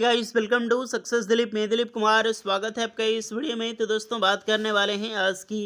Guys welcome to success Dilip. मैं दिलीप कुमार, स्वागत है आपका इस वीडियो में। तो दोस्तों बात करने वाले हैं आज की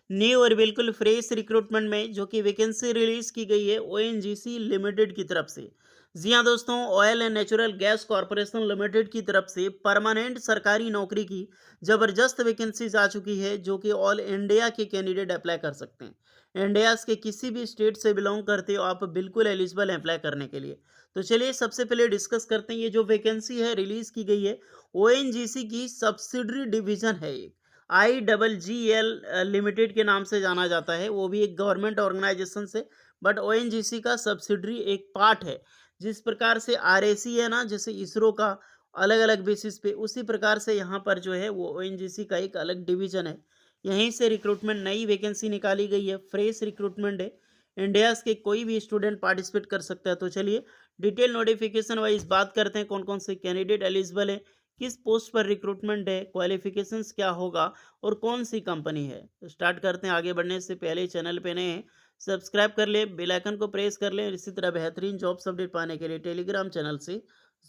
न्यू और बिल्कुल फ्रेश रिक्रूटमेंट में, जो कि वैकेंसी रिलीज की गई है ओएनजीसी लिमिटेड की तरफ से। जी हाँ दोस्तों, oil and natural gas corporation limited की तरफ से परमानेंट सरकारी नौकरी की जबरदस्त वैकेंसीज आ चुकी है, जो कि ऑल इंडिया के कैंडिडेट अप्लाई कर सकते हैं। इंडिया के किसी भी स्टेट से बिलोंग करते हो आप, बिल्कुल एलिजिबल हैं अप्लाई करने के लिए। तो चलिए सबसे पहले डिस्कस करते हैं। ये जो वैकेंसी है रिलीज की गई है, ओएनजीसी की सब्सिडरी डिवीजन है एक, IGGL लिमिटेड के नाम से जाना जाता है। वो भी एक गवर्नमेंट ऑर्गेनाइजेशन से, बट ओएनजीसी का सब्सिडरी एक पार्ट है। जिस प्रकार से आरएसी है ना, जैसे इसरो का अलग अलग बेसिस पे, उसी प्रकार से यहाँ पर जो है वो ओएनजीसी का एक अलग डिवीजन है। यहीं से रिक्रूटमेंट नई वैकेंसी निकाली गई है, फ्रेश रिक्रूटमेंट है। इंडिया के कोई भी स्टूडेंट पार्टिसिपेट कर सकता है। तो चलिए डिटेल नोटिफिकेशन वाइज बात करते हैं, कौन कौन से कैंडिडेट एलिजिबल है, किस पोस्ट पर रिक्रूटमेंट है, क्वालिफिकेशंस क्या होगा और कौन सी कंपनी है। तो स्टार्ट करते हैं। आगे बढ़ने से पहले चैनल पे नए हैं, सब्सक्राइब कर ले, बेल आइकन को प्रेस कर ले और इसी तरह बेहतरीन जॉब्स अपडेट पाने के लिए टेलीग्राम चैनल से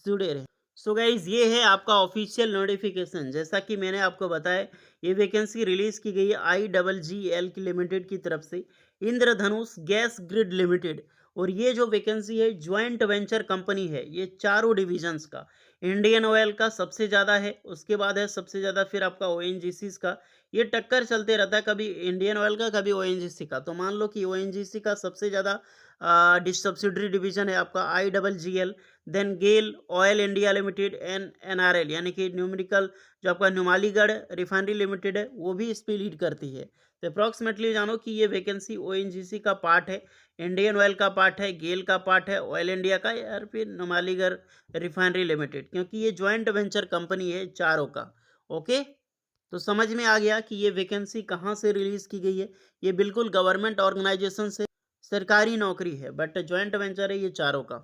जुड़े रहें। सो गाइज, ये है आपका ऑफिशियल नोटिफिकेशन। जैसा कि मैंने आपको बताया, ये वैकेंसी रिलीज की गई है IGGL की लिमिटेड की तरफ से, इंद्रधनुष गैस ग्रिड लिमिटेड। और ये जो वैकेंसी है ज्वाइंट वेंचर कंपनी है, ये चारों डिविजन्स का। इंडियन ऑयल का सबसे ज़्यादा है, उसके बाद है सबसे ज़्यादा फिर आपका ओएनजीसी का। ये टक्कर चलते रहता है, कभी इंडियन ऑयल का कभी ओएनजीसी का। तो मान लो कि ओएनजीसी का सबसे ज़्यादा डिस सब्सिडरी डिवीजन है आपका IGGL, देन गेल ऑयल इंडिया लिमिटेड, NRL यानी कि न्यूमेरिकल, जो आपका नुमालीगढ़ रिफाइनरी लिमिटेड है, वो भी इस पे लीड करती है। तो अप्रॉक्सीमेटली जानो कि ये वैकेंसी ओएनजीसी का पार्ट है, इंडियन ऑयल का पार्ट है, गेल का पार्ट है, ऑयल इंडिया का, या फिर नुमालीगढ़ रिफाइनरी लिमिटेड, क्योंकि ये ज्वाइंट वेंचर कंपनी है चारों का। ओके, तो समझ में आ गया कि ये वैकेंसी कहाँ से रिलीज की गई है। ये बिल्कुल गवर्नमेंट ऑर्गेनाइजेशन से सरकारी नौकरी है, बट ज्वाइंट वेंचर है ये चारों का।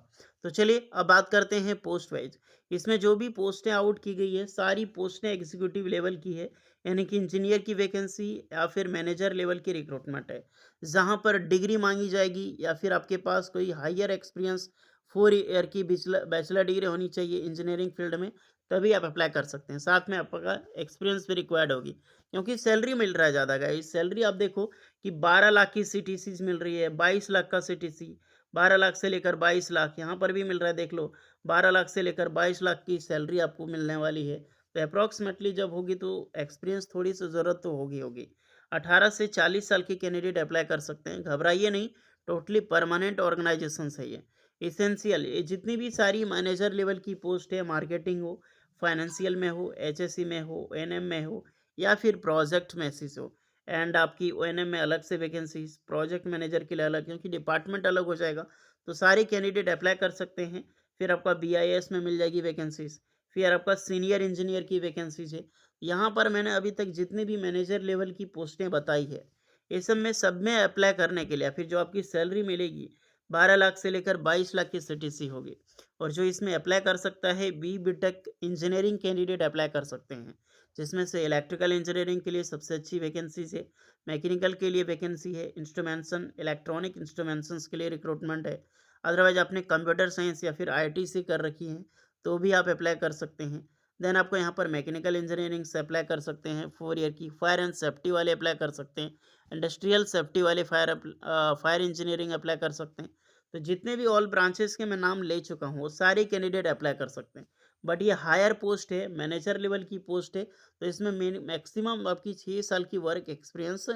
तो चलिए अब बात करते हैं पोस्ट वाइज। इसमें जो भी पोस्टें आउट की गई है, सारी पोस्टें एग्जीक्यूटिव लेवल की है, यानी कि इंजीनियर की वैकेंसी या फिर मैनेजर लेवल की रिक्रूटमेंट है, जहां पर डिग्री मांगी जाएगी या फिर आपके पास कोई हायर एक्सपीरियंस 4 ईयर की बैचलर डिग्री होनी चाहिए इंजीनियरिंग फील्ड में, तभी आप अप्लाई कर सकते हैं। साथ में आपका एक्सपीरियंस भी रिक्वायर्ड होगी, क्योंकि सैलरी मिल रहा है ज़्यादा का। इस सैलरी आप देखो कि 12 लाख की सीटीसी मिल रही है, 22 लाख का सीटीसी, 12 लाख से लेकर 22 लाख यहाँ पर भी मिल रहा है। देख लो, 12 लाख से लेकर 22 लाख की सैलरी आपको मिलने वाली है। तो अप्रॉक्सीमेटली जब होगी तो एक्सपीरियंस थोड़ी सी ज़रूरत तो होगी। 18 से 40 साल के कैंडिडेट अप्लाई कर सकते हैं, घबराइए नहीं। टोटली परमानेंट ऑर्गेनाइजेशन है ये। इसेंशियल, ये जितनी भी सारी मैनेजर लेवल की पोस्ट है, मार्केटिंग हो, फाइनेंशियल में हो, HSE में हो, ONM में हो, या फिर प्रोजेक्ट मैसेज हो, एंड आपकी ONM में अलग से वैकेंसीज, प्रोजेक्ट मैनेजर के लिए अलग, क्योंकि डिपार्टमेंट अलग हो जाएगा। तो सारे कैंडिडेट अप्लाई कर सकते हैं। फिर आपका BIS में मिल जाएगी वैकेंसीज, फिर आपका सीनियर इंजीनियर की वैकेंसीज है। यहाँ पर मैंने अभी तक जितने भी मैनेजर लेवल की पोस्टें बताई है, ये सब में अप्लाई करने के लिए फिर जो आपकी सैलरी मिलेगी 12 लाख से लेकर 22 लाख की सीटीसी होगी। और जो इसमें अप्लाई कर सकता है, BTech इंजीनियरिंग कैंडिडेट अप्लाई कर सकते हैं, जिसमें से इलेक्ट्रिकल इंजीनियरिंग के लिए सबसे अच्छी वैकेंसी है, मैकेनिकल के लिए वैकेंसी है, इंस्ट्रूमेंशन इलेक्ट्रॉनिक इंस्ट्रूमेंशंस के लिए रिक्रूटमेंट है। अदरवाइज आपने कंप्यूटर साइंस या फिर IT से कर रखी है तो भी आप अप्लाई कर सकते हैं। देन आपको यहाँ पर मैकेनिकल इंजीनियरिंग से अप्लाई कर सकते हैं, 4 ईयर की। फायर एंड सेफ्टी वाले अप्लाई कर सकते हैं, इंडस्ट्रियल सेफ्टी वाले फायर इंजीनियरिंग अप्लाई कर सकते हैं। तो जितने भी ऑल ब्रांचेस के मैं नाम ले चुका हूँ, वो सारे कैंडिडेट अप्लाई कर सकते हैं। बट ये हायर पोस्ट है, मैनेजर लेवल की पोस्ट है, तो इसमें मैक्सिमम आपकी 6 साल की वर्क एक्सपीरियंस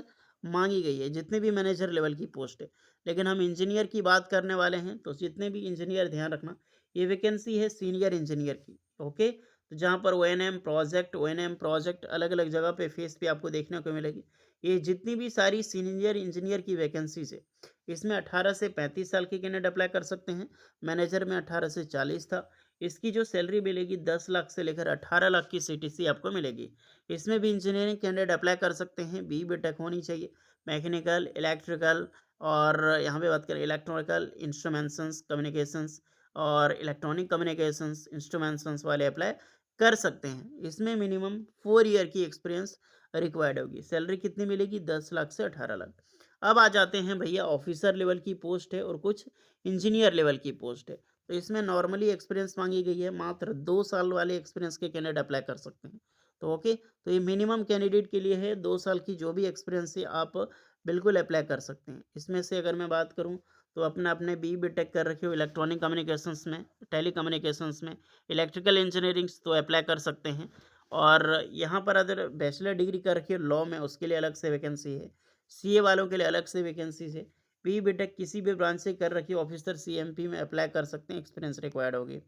मांगी गई है, जितने भी मैनेजर लेवल की पोस्ट है। लेकिन हम इंजीनियर की बात करने वाले हैं, तो जितने भी इंजीनियर ध्यान रखना, ये वैकेंसी है सीनियर इंजीनियर की। ओके, तो जहाँ पर ओ एन एम प्रोजेक्ट अलग अलग जगह पे फेस पे आपको देखने को मिलेगी। ये जितनी भी सारी सीनियर इंजीनियर की वैकेंसीज है, इसमें 18 से 35 साल के कैंडिडेट अप्लाई कर सकते हैं। मैनेजर में 18 से 40 था। इसकी जो सैलरी मिलेगी 10 लाख से लेकर 18 लाख की सीटीसी आपको मिलेगी। इसमें भी इंजीनियरिंग कैंडिडेट अप्लाई कर सकते हैं, BTech होनी चाहिए, मैकेनिकल, इलेक्ट्रिकल, और यहाँ पे बात करें इलेक्ट्रॉनिकल इंस्ट्रूमेंशंस कम्युनिकेशंस और इलेक्ट्रॉनिक कम्युनिकेशंस इंस्ट्रूमेंशंस वाले अप्लाई कर सकते हैं। इसमें मिनिमम 4 ईयर की एक्सपीरियंस रिक्वायर्ड होगी। सैलरी कितनी मिलेगी? 10 लाख से 18 लाख। अब आ जाते हैं भैया, ऑफिसर लेवल की पोस्ट है और कुछ इंजीनियर लेवल की पोस्ट है। तो इसमें नॉर्मली एक्सपीरियंस माँगी गई है, मात्र 2 साल वाले एक्सपीरियंस के कैंडिडेट अप्लाई कर सकते हैं। तो ओके, तो ये मिनिमम कैंडिडेट के लिए है, 2 साल की जो भी एक्सपीरियंस है आप बिल्कुल अप्लाई कर सकते हैं। इसमें से अगर मैं बात करूँ तो आपने बी.टेक कर रखी हो इलेक्ट्रॉनिक कम्युनिकेशंस में, टेलीकम्युनिकेशंस में, इलेक्ट्रिकल इंजीनियरिंग्स तो अप्लाई कर सकते हैं। और यहाँ पर अगर बैचलर डिग्री कर रखी है लॉ में, उसके लिए अलग से वैकेंसी है। सीए वालों के लिए अलग से वैकेंसीज़ है। बी.टेक किसी भी ब्रांच से कर रखी है ऑफिसर सीएमपी में अप्लाई कर सकते हैं, एक्सपीरियंस रिक्वायर्ड होगी।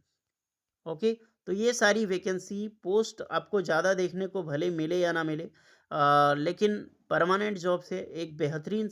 ओके, तो ये सारी वैकेंसी पोस्ट आपको ज़्यादा देखने को भले मिले या ना मिले, लेकिन परमानेंट जॉब से एक बेहतरीन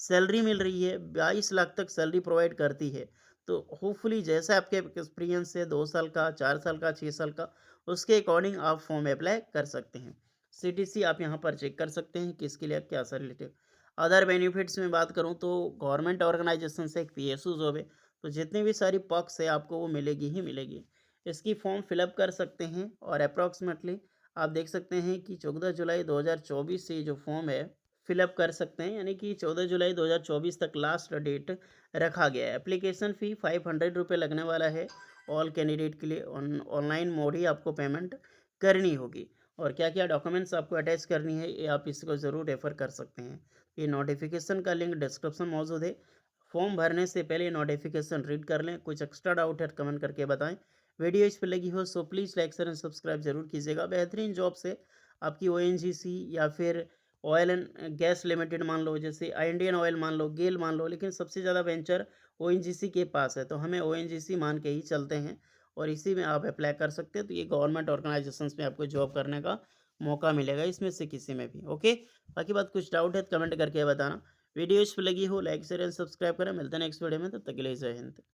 सैलरी मिल रही है, 22 लाख तक सैलरी प्रोवाइड करती है। तो होपफुली जैसा आपके एक्सपीरियंस है 2 साल का, 4 साल का, 6 साल का, उसके अकॉर्डिंग आप फॉर्म अप्लाई कर सकते हैं। सीटीसी आप यहाँ पर चेक कर सकते हैं किसके लिए क्या सा रिलेटेड। अदर बेनिफिट्स में बात करूँ तो गवर्नमेंट ऑर्गेनाइजेशन से एक पीएसयू जॉब है, तो जितनी भी सारी पर्क्स है आपको वो मिलेगी ही मिलेगी। इसकी फॉर्म फिलअप कर सकते हैं और अप्रॉक्सीमेटली आप देख सकते हैं कि 14 जुलाई 2024 से जो फॉर्म है फिलअप कर सकते हैं, यानी कि 14 जुलाई 2024 तक लास्ट डेट रखा गया है। एप्लीकेशन फ़ी ₹500 लगने वाला है ऑल कैंडिडेट के लिए। ऑनलाइन मोड ही आपको पेमेंट करनी होगी। और क्या-क्या डॉक्यूमेंट्स आपको अटैच करनी है ये आप इसको ज़रूर रेफ़र कर सकते हैं। ये नोटिफ़िकेशन का लिंक डिस्क्रिप्शन मौजूद है। फॉर्म भरने से पहले नोटिफ़िकेशन रीड कर लें। कुछ एक्स्ट्रा डाउट है कमेंट करके बताएँ। वीडियो इस पे लगी हो so please like share and subscribe ज़रूर कीजिएगा। बेहतरीन जॉब से आपकी ओएनजीसी या फिर ऑयल एंड गैस लिमिटेड मान लो, जैसे इंडियन ऑयल मान लो, गेल मान लो, लेकिन सबसे ज़्यादा वेंचर ओएनजीसी के पास है, तो हमें ओएनजीसी मान के ही चलते हैं और इसी में आप अप्लाई कर सकते हैं। तो ये गवर्नमेंट ऑर्गेनाइजेशंस में आपको जॉब करने का मौका मिलेगा, इसमें से किसी में भी। ओके, बाकी बात कुछ डाउट है तो कमेंट करके बताना। वीडियो इस पे लगी हो लाइक शेयर एंड सब्सक्राइब करें। मिलते हैं नेक्स्ट वीडियो में, तब तक के लिए जय हिंद।